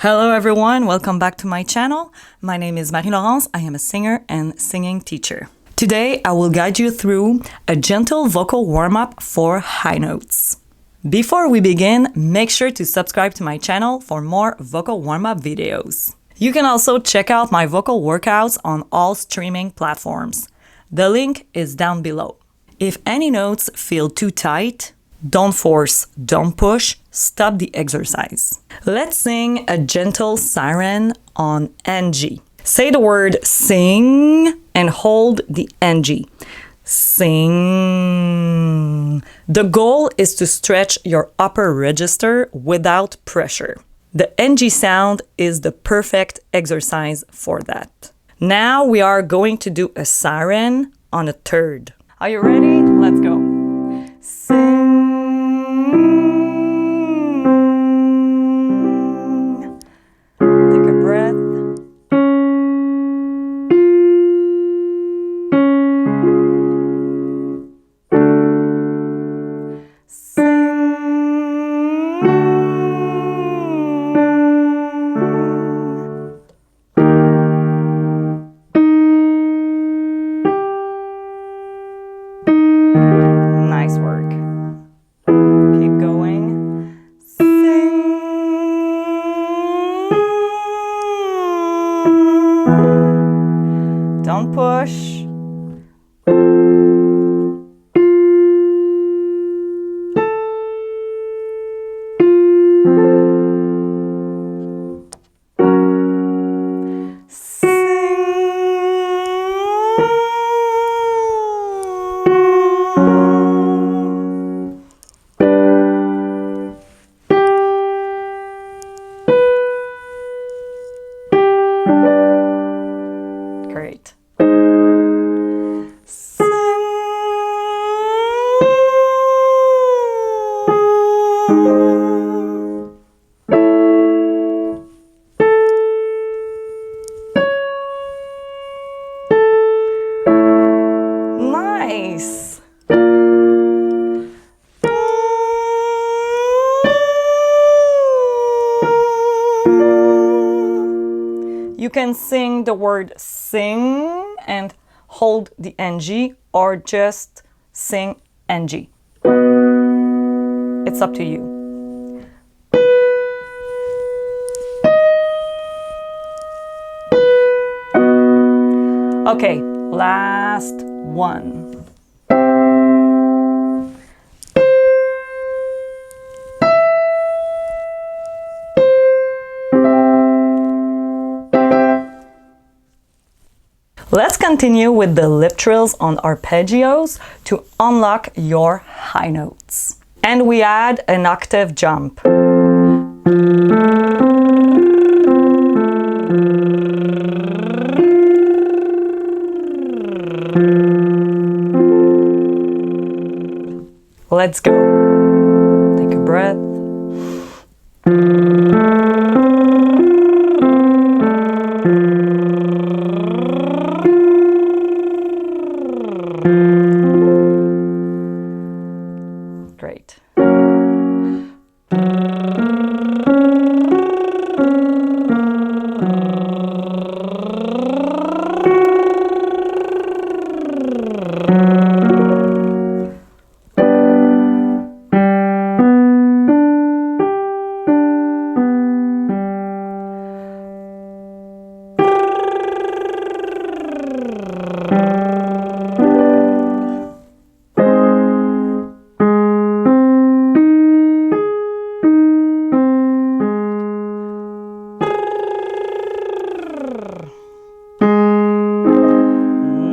Hello everyone, welcome back to my channel. My name is Marie-Laurence. I am a singer and singing teacher. Today I will guide you through a gentle vocal warm-up for high notes. Before we begin, make sure to subscribe to my channel for more vocal warm-up videos. You can also check out my vocal workouts on all streaming platforms. The link is down below. If any notes feel too tight, don't force, don't push, stop the exercise. Let's sing a gentle siren on NG. Say the word sing and hold the NG. Sing. The goal is to stretch your upper register without pressure. The NG sound is the perfect exercise for that. Now we are going to do a siren on a third. Are you ready? Let's go. Sing. Take a breath. Nice work. Keep going. Sing. Don't push. Great. Nice. You can sing the word sing and hold the NG or just sing NG. It's up to you. Okay, last one. Let's continue with the lip trills on arpeggios to unlock your high notes. And we add an octave jump. Let's go. Take a breath. Great.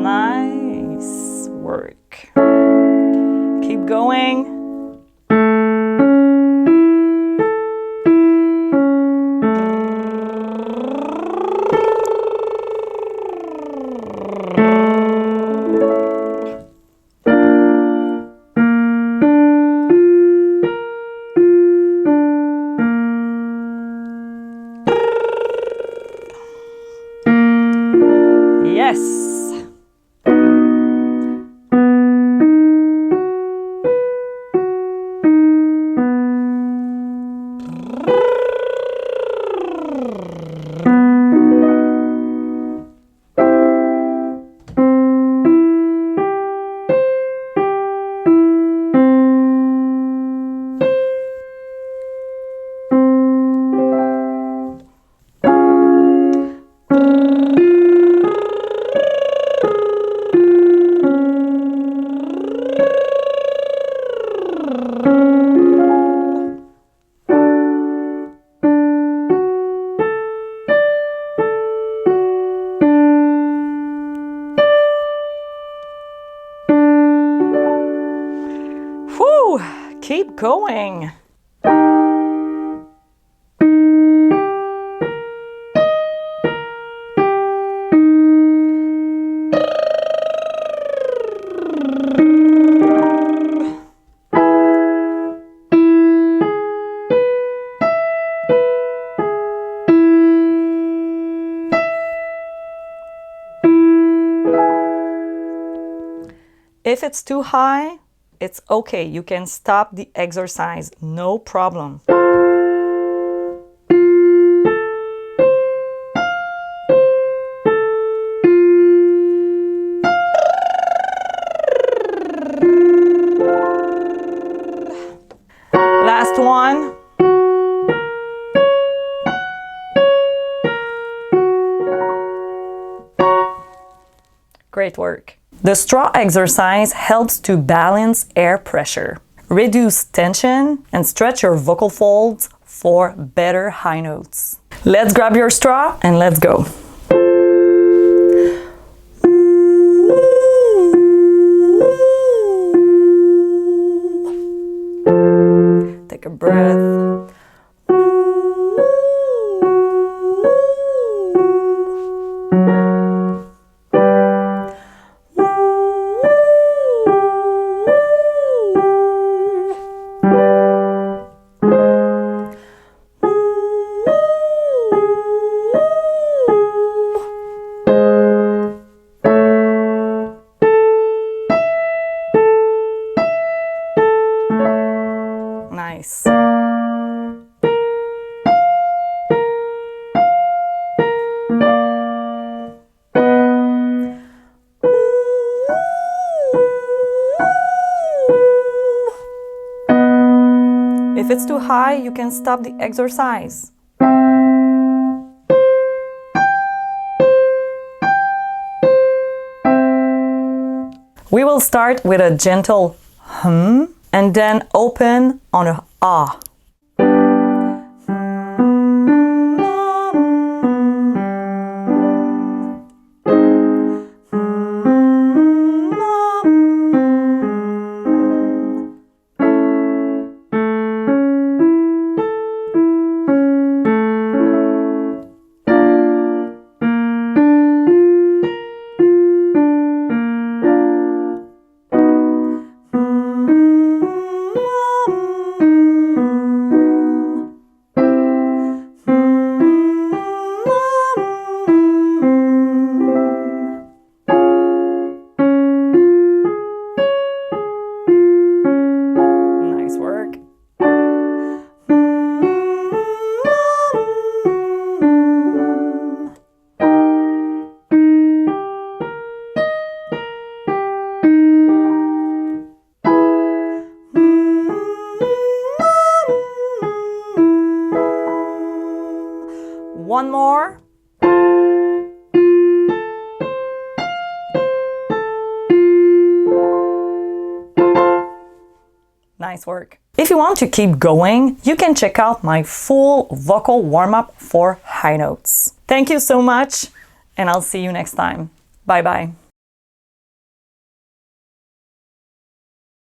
Nice work. Keep going. Yes. Whew, keep going. If it's too high, it's okay. You can stop the exercise, no problem. Last one. Great work. The straw exercise helps to balance air pressure, reduce tension, and stretch your vocal folds for better high notes. Let's grab your straw and let's go. Take a breath. Nice. If it's too high, you can stop the exercise. We will start with a gentle hum and then open on a ah. One more. Nice work. If you want to keep going, you can check out my full vocal warm-up for high notes. Thank you so much, and I'll see you next time. Bye-bye.